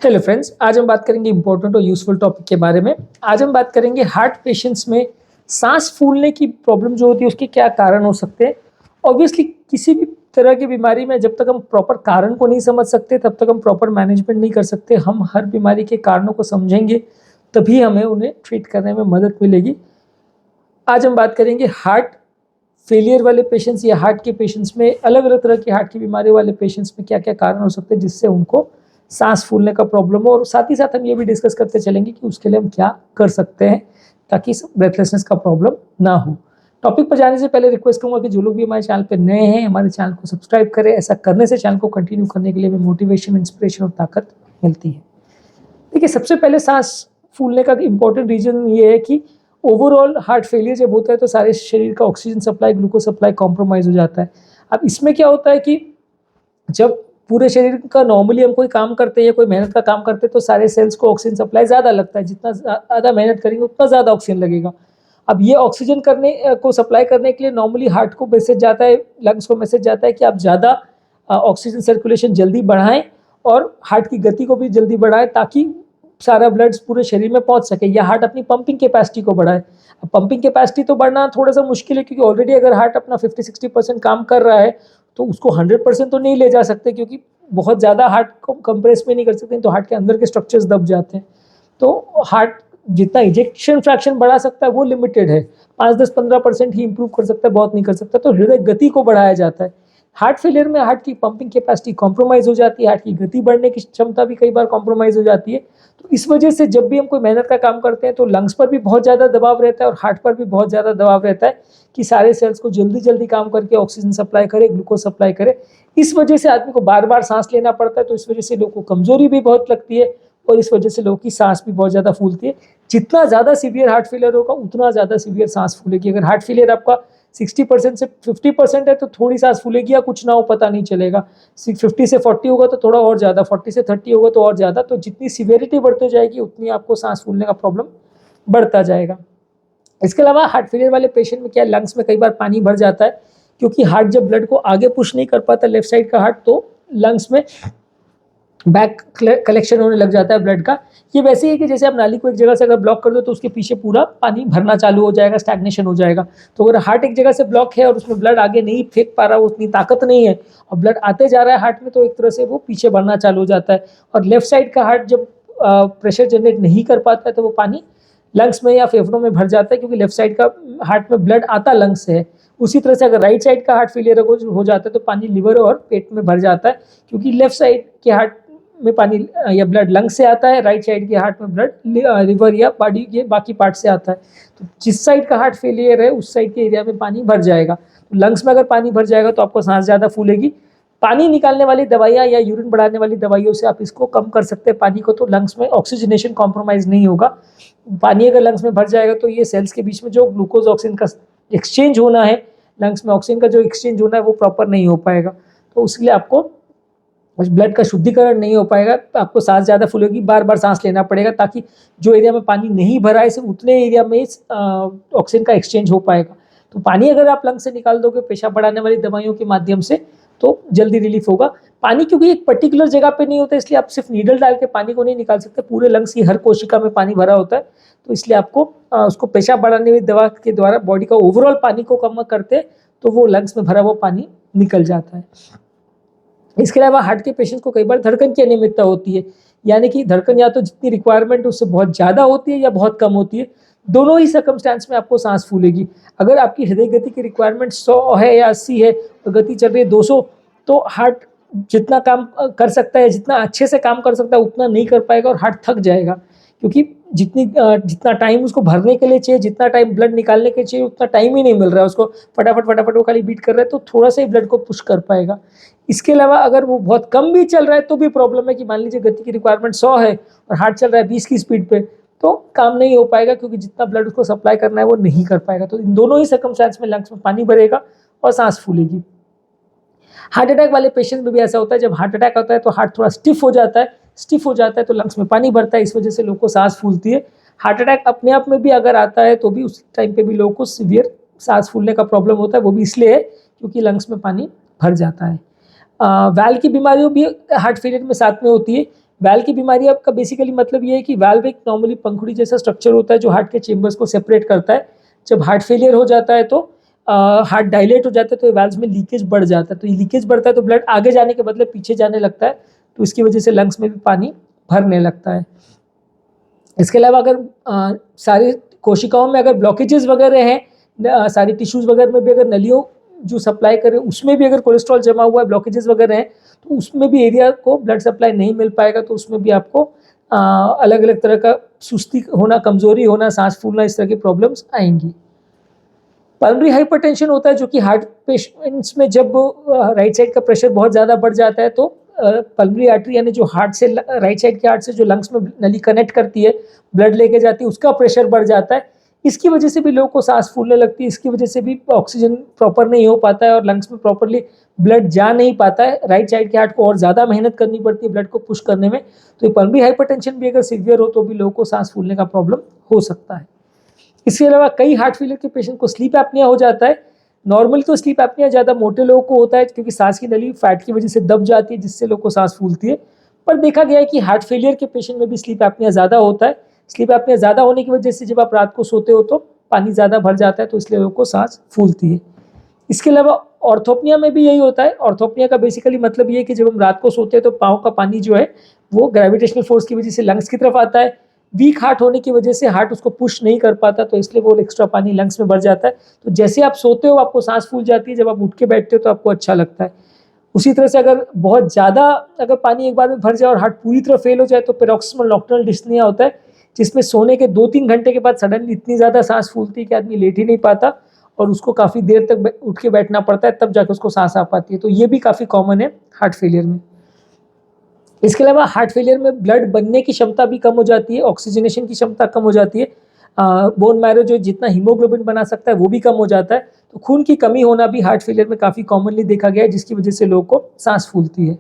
Hello friends, आज हम बात करेंगे इंपॉर्टेंट और यूजफुल टॉपिक के बारे में। आज हम बात करेंगे हार्ट पेशेंट्स में सांस फूलने की प्रॉब्लम जो होती है उसके क्या कारण हो सकते हैं। ऑब्वियसली किसी भी तरह की बीमारी में जब तक हम प्रॉपर कारण को नहीं समझ सकते तब तक हम प्रॉपर मैनेजमेंट नहीं कर सकते। हम हर बीमारी के कारणों को समझेंगे तभी हमें उन्हें ट्रीट करने में मदद मिलेगी। आज हम बात करेंगे हार्ट फेलियर वाले पेशेंट्स या हार्ट के पेशेंट्स में, अलग अलग तरह की हार्ट की बीमारी वाले पेशेंट्स में क्या क्या कारण हो सकते हैं जिससे उनको सांस फूलने का प्रॉब्लम हो, और साथ ही साथ हम ये भी डिस्कस करते चलेंगे कि उसके लिए हम क्या कर सकते हैं ताकि ब्रेथलेसनेस का प्रॉब्लम ना हो। टॉपिक पर जाने से पहले रिक्वेस्ट करूंगा कि जो लोग भी हमारे चैनल पर नए हैं हमारे चैनल को सब्सक्राइब करें। ऐसा करने से चैनल को कंटिन्यू करने के लिए भी मोटिवेशन, इंस्पिरेशन और ताकत मिलती है। देखिए, सबसे पहले सांस फूलने का इंपॉर्टेंट रीजन ये है कि ओवरऑल हार्ट फेलियर जब होता है तो सारे शरीर का oxygen supply, glucose supply compromise हो जाता है। अब इसमें क्या होता है कि जब पूरे शरीर का नॉर्मली हम कोई काम करते हैं या कोई मेहनत का काम करते हैं तो सारे सेल्स को ऑक्सीजन सप्लाई ज़्यादा लगता है। जितना ज़्यादा मेहनत करेंगे उतना ज़्यादा ऑक्सीजन लगेगा। अब ये ऑक्सीजन करने को सप्लाई करने के लिए नॉर्मली हार्ट को मैसेज जाता है, लंग्स को मैसेज जाता है कि आप ज़्यादा ऑक्सीजन सर्कुलेशन जल्दी बढ़ाएं और हार्ट की गति को भी जल्दी बढ़ाएं ताकि सारा ब्लड पूरे शरीर में पहुंच सके, या हार्ट अपनी पंपिंग कैपेसिटी को बढ़ाए। अब पंपिंग कैपेसिटी तो बढ़ना थोड़ा सा मुश्किल है क्योंकि ऑलरेडी अगर हार्ट अपना 50-60% काम कर रहा है तो उसको 100% तो नहीं ले जा सकते, क्योंकि बहुत ज़्यादा हार्ट को कंप्रेस में नहीं कर सकते तो हार्ट के अंदर के स्ट्रक्चर्स दब जाते हैं। तो हार्ट जितना इजेक्शन फ्रैक्शन बढ़ा सकता है वो लिमिटेड है, 5-10-15% ही इंप्रूव कर सकता है, बहुत नहीं कर सकता। तो हृदय गति को बढ़ाया जाता है। हार्ट फेलियर में हार्ट की पंपिंग कैपेसिटी कॉम्प्रोमाइज हो जाती है, हार्ट की गति बढ़ने की क्षमता भी कई बार कॉम्प्रोमाइज हो जाती है। तो इस वजह से जब भी हम कोई मेहनत का काम करते हैं तो लंग्स पर भी बहुत ज़्यादा दबाव रहता है और हार्ट पर भी बहुत ज़्यादा दबाव रहता है कि सारे सेल्स को जल्दी जल्दी काम करके ऑक्सीजन सप्लाई करे, ग्लूकोज सप्लाई करे। इस वजह से आदमी को बार बार सांस लेना पड़ता है। तो इस वजह से लोगों को कमजोरी भी बहुत लगती है और इस वजह से लोगों की सांस भी बहुत ज़्यादा फूलती है। जितना ज़्यादा सीवियर हार्ट फेलियर होगा उतना ज़्यादा सीवियर सांस फूलेगी। अगर हार्ट फेलियर आपका 60% से 50% है तो थोड़ी सांस फूलेगी या कुछ ना हो पता नहीं चलेगा। 50 से 40 होगा तो थोड़ा और ज़्यादा, 40 से 30 होगा तो और ज़्यादा। तो जितनी सीवियरिटी बढ़ती जाएगी उतनी आपको सांस फूलने का प्रॉब्लम बढ़ता जाएगा। इसके अलावा हार्ट फेलियर वाले पेशेंट में क्या, लंग्स में कई बार पानी भर जाता है क्योंकि हार्ट जब ब्लड को आगे पुश नहीं कर पाता, लेफ्ट साइड का हार्ट, तो लंग्स में बैक कलेक्शन होने लग जाता है ब्लड का। ये वैसे ही है कि जैसे आप नाली को एक जगह से अगर ब्लॉक कर दो तो उसके पीछे पूरा पानी भरना चालू हो जाएगा, स्टैग्नेशन हो जाएगा। तो अगर हार्ट एक जगह से ब्लॉक है और उसमें ब्लड आगे नहीं फेंक पा रहा, उतनी ताकत नहीं है और ब्लड आते जा रहा है हार्ट में, तो एक तरह से वो पीछे भरना चालू हो जाता है। और लेफ्ट साइड का हार्ट जब प्रेशर जनरेट नहीं कर पाता है तो वो पानी लंग्स में या फेफड़ों में भर जाता है, क्योंकि लेफ्ट साइड का हार्ट में ब्लड आता लंग्स से है। उसी तरह से अगर राइट साइड का हार्ट फेलियर हो जाता है तो पानी लिवर और पेट में भर जाता है, क्योंकि लेफ्ट साइड के हार्ट में पानी या ब्लड लंग से आता है, राइट साइड के हार्ट में ब्लड लिवर या बॉडी के बाकी पार्ट से आता है। तो जिस साइड का हार्ट फेलियर है उस साइड के एरिया में पानी भर जाएगा। तो लंग्स में अगर पानी भर जाएगा तो आपको सांस ज़्यादा फूलेगी। पानी निकालने वाली दवाइयाँ या यूरिन बढ़ाने वाली दवाइयों से आप इसको कम कर सकते हैं पानी को, तो लंग्स में ऑक्सीजनेशन कॉम्प्रोमाइज़ नहीं होगा। पानी अगर लंग्स में भर जाएगा तो ये सेल्स के बीच में जो ग्लूकोज ऑक्सीजन का एक्सचेंज होना है, लंग्स में ऑक्सीजन का जो एक्सचेंज होना है वो प्रॉपर नहीं हो पाएगा। तो उसके लिए आपको ब्लड का शुद्धिकरण नहीं हो पाएगा, तो आपको सांस ज़्यादा फूलेगी, बार बार सांस लेना पड़ेगा ताकि जो एरिया में पानी नहीं भरा है सिर्फ उतने एरिया में ऑक्सीजन का एक्सचेंज हो पाएगा। तो पानी अगर आप लंग से निकाल दोगे पेशाब बढ़ाने वाली दवाइयों के माध्यम से तो जल्दी रिलीफ होगा। पानी क्योंकि एक पर्टिकुलर जगह पे नहीं होता इसलिए आप सिर्फ नीडल डाल के पानी को नहीं निकाल सकते, पूरे लंग्स की हर कोशिका में पानी भरा होता है। तो इसलिए आपको उसको पेशाब बढ़ाने वाली दवा के द्वारा बॉडी का ओवरऑल पानी को कम करते तो वो लंग्स में भरा हुआ पानी निकल जाता है। इसके अलावा हार्ट के पेशेंट्स को कई बार धड़कन की अनियमितता होती है, यानी कि धड़कन या तो जितनी रिक्वायरमेंट है उससे बहुत ज़्यादा होती है या बहुत कम होती है। दोनों ही सर्कमस्टेंस में आपको सांस फूलेगी। अगर आपकी हृदय गति की रिक्वायरमेंट 100 है या 80 है और गति चल रही है 200, तो हार्ट जितना काम कर सकता है, जितना अच्छे से काम कर सकता है उतना नहीं कर पाएगा और हार्ट थक जाएगा, क्योंकि जितना टाइम उसको भरने के लिए चाहिए, जितना टाइम ब्लड निकालने के चाहिए उतना टाइम ही नहीं मिल रहा है उसको। फटाफट फटाफट वो खाली बीट कर रहा है तो थोड़ा सा ही ब्लड को पुश कर पाएगा। इसके अलावा अगर वो बहुत कम भी चल रहा है तो भी प्रॉब्लम है कि मान लीजिए गति की रिक्वायरमेंट 100 है और हार्ट चल रहा है 20 की स्पीड पे, तो काम नहीं हो पाएगा क्योंकि जितना ब्लड उसको सप्लाई करना है वो नहीं कर पाएगा। तो इन दोनों ही सर्कमस्टेंस में लंग्स में पानी भरेगा और सांस फूलेगी। हार्ट अटैक वाले पेशेंट में भी ऐसा होता है, जब हार्ट अटैक होता है तो हार्ट थोड़ा स्टिफ हो जाता है तो लंग्स में पानी भरता है, इस वजह से लोगों को सांस फूलती है। हार्ट अटैक अपने आप में भी अगर आता है तो भी उस टाइम पे भी लोगों को सीवियर सांस फूलने का प्रॉब्लम होता है, वो भी इसलिए है क्योंकि लंग्स में पानी भर जाता है। वैल की बीमारियों भी हार्ट फेलियर में साथ में होती है। वैल्व की बीमारी आपका बेसिकली मतलब ये है कि वैल्व एक नॉर्मली पंखुड़ी जैसा स्ट्रक्चर होता है जो हार्ट के चेम्बर्स को सेपरेट करता है। जब हार्ट फेलियर हो जाता है तो हार्ट डायलेट हो जाता है तो वैल्व में लीकेज बढ़ जाता है, तो ये लीकेज बढ़ता है तो ब्लड आगे जाने के बदले पीछे जाने लगता है, तो इसकी वजह से लंग्स में भी पानी भरने लगता है। इसके अलावा अगर सारी कोशिकाओं में अगर ब्लॉकेजेस वगैरह हैं, सारी टिश्यूज वगैरह में भी अगर नलियों जो सप्लाई करे उसमें भी अगर कोलेस्ट्रॉल जमा हुआ है, ब्लॉकेजेस वगैरह हैं, तो उसमें भी एरिया को ब्लड सप्लाई नहीं मिल पाएगा, तो उसमें भी आपको अलग अलग तरह का सुस्ती होना, कमजोरी होना, सांस फूलना, इस तरह की प्रॉब्लम्स आएंगी। पल्मोनरी हाइपरटेंशन होता है जो कि हार्ट पेशेंट्स में जब राइट साइड का प्रेशर बहुत ज़्यादा बढ़ जाता है तो पल्मोनरी आर्टरी यानी जो हार्ट से राइट साइड के हार्ट से जो लंग्स में नली कनेक्ट करती है, ब्लड लेके जाती है, उसका प्रेशर बढ़ जाता है। इसकी वजह से भी लोगों को सांस फूलने लगती है, इसकी वजह से भी ऑक्सीजन प्रॉपर नहीं हो पाता है और लंग्स में प्रॉपरली ब्लड जा नहीं पाता है। राइट साइड के हार्ट को और ज़्यादा मेहनत करनी पड़ती है ब्लड को पुश करने में, तो ये पल्मोनरी हाइपरटेंशन भी अगर सीवियर हो तो भी लोगों को सांस फूलने का प्रॉब्लम हो सकता है। इसके अलावा कई हार्ट फेलियर के पेशेंट को स्लीप एपनिया हो जाता है। नॉर्मली तो स्लीप एपनिया ज़्यादा मोटे लोगों को होता है क्योंकि सांस की नली फैट की वजह से दब जाती है जिससे लोगों को सांस फूलती है, पर देखा गया है कि हार्ट फेलियर के पेशेंट में भी स्लीप एपनिया ज़्यादा होता है। स्लीप एपनिया ज़्यादा होने की वजह से जब आप रात को सोते हो तो पानी ज़्यादा भर जाता है, तो इसलिए लोगों को सांस फूलती है। इसके अलावा ऑर्थोपनिया में भी यही होता है। ऑर्थोपनिया का बेसिकली मतलब ये है कि जब हम रात को सोते हैं तो पाँव का पानी जो है वो ग्रेविटेशनल फोर्स की वजह से लंग्स की तरफ आता है। वीक हार्ट होने की वजह से हार्ट उसको पुश नहीं कर पाता, तो इसलिए वो एक्स्ट्रा पानी लंग्स में भर जाता है। तो जैसे आप सोते हो आपको सांस फूल जाती है, जब आप उठ के बैठते हो तो आपको अच्छा लगता है। उसी तरह से अगर बहुत ज़्यादा अगर पानी एक बार में भर जाए और हार्ट पूरी तरह फेल हो जाए तो पैरोक्सिमल नॉक्टर्नल डिस्निया होता है, जिसमें सोने के 2-3 घंटे के बाद सडनली इतनी ज़्यादा सांस फूलती है कि आदमी लेट ही नहीं पाता और उसको काफ़ी देर तक उठ के बैठना पड़ता है, तब जाकर उसको सांस आ पाती है। तो ये भी काफ़ी कॉमन है हार्ट फेलियर में। इसके अलावा हार्ट फेलियर में ब्लड बनने की क्षमता भी कम हो जाती है, ऑक्सीजनेशन की क्षमता कम हो जाती है, बोन मैरो जो जितना हीमोग्लोबिन बना सकता है वो भी कम हो जाता है, तो खून की कमी होना भी हार्ट फेलियर में काफ़ी कॉमनली देखा गया है, जिसकी वजह से लोगों को सांस फूलती है।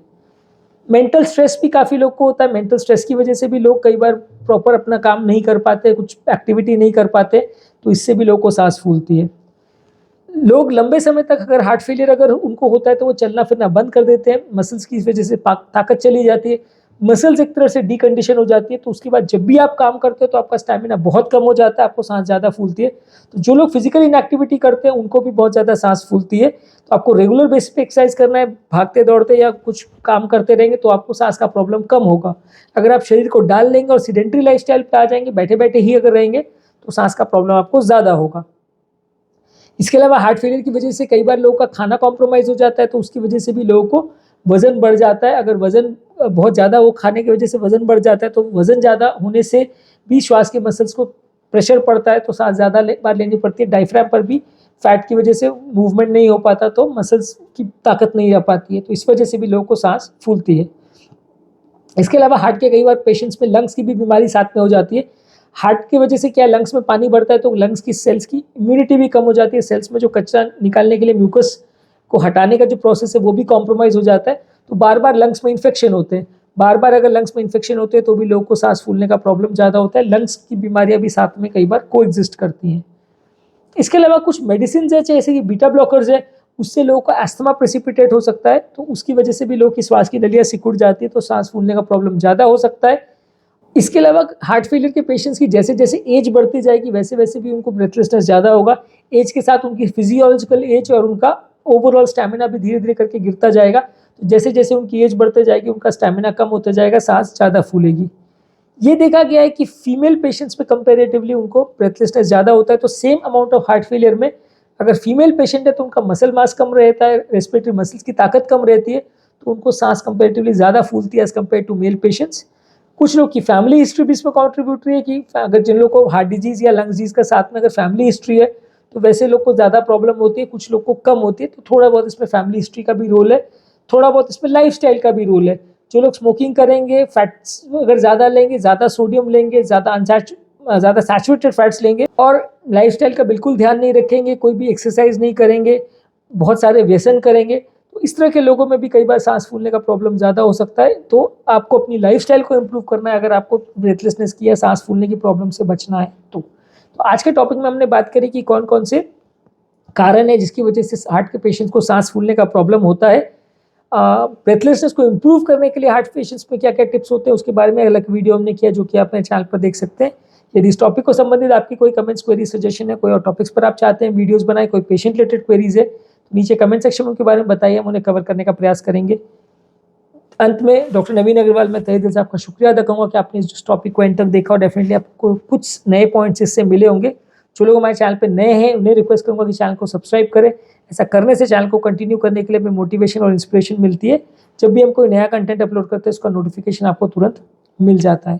मेंटल स्ट्रेस भी काफ़ी लोग को होता है। मेंटल स्ट्रेस की वजह से भी लोग कई बार प्रॉपर अपना काम नहीं कर पाते, कुछ एक्टिविटी नहीं कर पाते, तो इससे भी लोगों को सांस फूलती है। लोग लंबे समय तक अगर हार्ट फेलियर अगर उनको होता है तो वो चलना फिरना बंद कर देते हैं, मसल्स की वजह से ताकत चली जाती है, मसल्स एक तरह से डीकंडीशन हो जाती है, तो उसके बाद जब भी आप काम करते हो तो आपका स्टैमिना बहुत कम हो जाता है, आपको सांस ज़्यादा फूलती है। तो जो लोग फिजिकल इनएक्टिविटी करते हैं उनको भी बहुत ज़्यादा सांस फूलती है, तो आपको रेगुलर बेसिस पे एक्सरसाइज करना है, भागते दौड़ते या कुछ काम करते रहेंगे तो आपको सांस का प्रॉब्लम कम होगा। अगर आप शरीर को डाल लेंगे और सीडेंट्री लाइफस्टाइल पे आ जाएंगे, बैठे बैठे ही अगर रहेंगे, तो सांस का प्रॉब्लम आपको ज़्यादा होगा। इसके अलावा हार्ट फेलियर की वजह से कई बार लोगों का खाना कॉम्प्रोमाइज़ हो जाता है, तो उसकी वजह से भी लोगों को वज़न बढ़ जाता है। अगर वज़न बहुत ज़्यादा वो खाने की वजह से वज़न बढ़ जाता है, तो वज़न ज़्यादा होने से भी श्वास के मसल्स को प्रेशर पड़ता है, तो सांस ज़्यादा बार लेनी पड़ती है। डायफ्राम पर भी फैट की वजह से मूवमेंट नहीं हो पाता, तो मसल्स की ताकत नहीं रह पाती है, तो इस वजह से भी लोगों को सांस फूलती है। इसके अलावा हार्ट के कई बार पेशेंट्स में लंग्स की भी बीमारी साथ में हो जाती है। हार्ट की वजह से क्या लंग्स में पानी बढ़ता है तो लंग्स की सेल्स की इम्यूनिटी भी कम हो जाती है, सेल्स में जो कचरा निकालने के लिए म्यूकस को हटाने का जो प्रोसेस है वो भी कॉम्प्रोमाइज़ हो जाता है, तो बार बार लंग्स में इन्फेक्शन होते हैं। बार बार अगर लंग्स में इन्फेक्शन होते हैं तो भी लोगों को सांस फूलने का प्रॉब्लम ज़्यादा होता है। लंग्स की बीमारियाँ भी साथ में कई बार को एग्जिस्ट करती हैं। इसके अलावा कुछ मेडिसिन है जैसे कि बीटा ब्लॉकर्स है, उससे लोगों का एस्थमा प्रेसिपिटेट हो सकता है, तो उसकी वजह से भी लोगों की श्वास की नलियाँ सिकुड़ जाती है, तो सांस फूलने का प्रॉब्लम ज़्यादा हो सकता है। इसके अलावा हार्ट फेलियर के पेशेंट्स की जैसे जैसे एज बढ़ती जाएगी वैसे वैसे भी उनको ब्रेथलेसनेस ज़्यादा होगा। एज के साथ उनकी फिजियोलॉजिकल एज और उनका ओवरऑल स्टैमिना भी धीरे धीरे करके गिरता जाएगा, तो जैसे जैसे उनकी एज बढ़ते जाएगी उनका स्टैमिना कम होता जाएगा, सांस ज़्यादा फूलेगी। ये देखा गया है कि फीमेल पेशेंट्स में कंपेरेटिवली उनको ब्रेथलेसनेस ज़्यादा होता है, तो same amount of heart failure में अगर फीमेल पेशेंट है तो उनका मसल मास कम रहता है, रेस्पिरेटरी मसल्स की ताकत कम रहती है, तो उनको सांस कंपेरेटिवली ज़्यादा फूलती है as compare to male patients. कुछ लोग की फैमिली हिस्ट्री भी इसमें कॉन्ट्रीब्यूटरी है कि अगर जिन लोगों को हार्ट डिजीज़ या लंग डिजीज़ का साथ में अगर फैमिली हिस्ट्री है तो वैसे लोग को ज़्यादा प्रॉब्लम होती है, कुछ लोग को कम होती है, तो थोड़ा बहुत इसमें फैमिली हिस्ट्री का भी रोल है, थोड़ा बहुत इसमें लाइफस्टाइल का भी रोल है। जो लोग स्मोकिंग करेंगे, फैट्स अगर ज़्यादा लेंगे, ज़्यादा सोडियम लेंगे, ज़्यादा सैचुरेटेड फैट्स लेंगे और लाइफस्टाइल का बिल्कुल ध्यान नहीं रखेंगे, कोई भी एक्सरसाइज नहीं करेंगे, बहुत सारे व्यसन करेंगे, तो इस तरह के लोगों में भी कई बार सांस फूलने का प्रॉब्लम ज़्यादा हो सकता है। तो आपको अपनी लाइफस्टाइल को इम्प्रूव करना है अगर आपको ब्रेथलेसनेस की या सांस फूलने की प्रॉब्लम से बचना है तो आज के टॉपिक में हमने बात करी कि कौन कौन से कारण है जिसकी वजह से हार्ट के पेशेंट्स को सांस फूलने का प्रॉब्लम होता है। ब्रेथलेसनेस को इम्प्रूव करने के लिए हार्ट पेशेंट्स में क्या क्या टिप्स होते हैं उसके बारे में अलग वीडियो हमने किया, जो कि आप अपने चैनल पर देख सकते हैं। यदि इस टॉपिक को संबंधित आपकी कोई कमेंट्स, क्वेरी, सजेशन है, कोई और टॉपिक्स पर आप चाहते हैं वीडियोस बनाए, कोई पेशेंट रिलेटेड क्वेरीज है, तो नीचे कमेंट सेक्शन में उनके बारे में बताइए, हम उन्हें कवर करने का प्रयास करेंगे। अंत में डॉक्टर नवीन अग्रवाल, मैं तहे दिल से आपका शुक्रिया अदा करूँगा कि आपने इस टॉपिक को एंड तक देखा और डेफिनेटली आपको कुछ नए पॉइंट्स इससे मिले होंगे। जो लोग हमारे चैनल पे नए हैं उन्हें रिक्वेस्ट करूँगा कि चैनल को सब्सक्राइब करें। ऐसा करने से चैनल को कंटिन्यू करने के लिए हमें मोटिवेशन और इंस्पिरेशन मिलती है। जब भी हम कोई नया कंटेंट अपलोड करते हैं उसका नोटिफिकेशन आपको तुरंत मिल जाता है।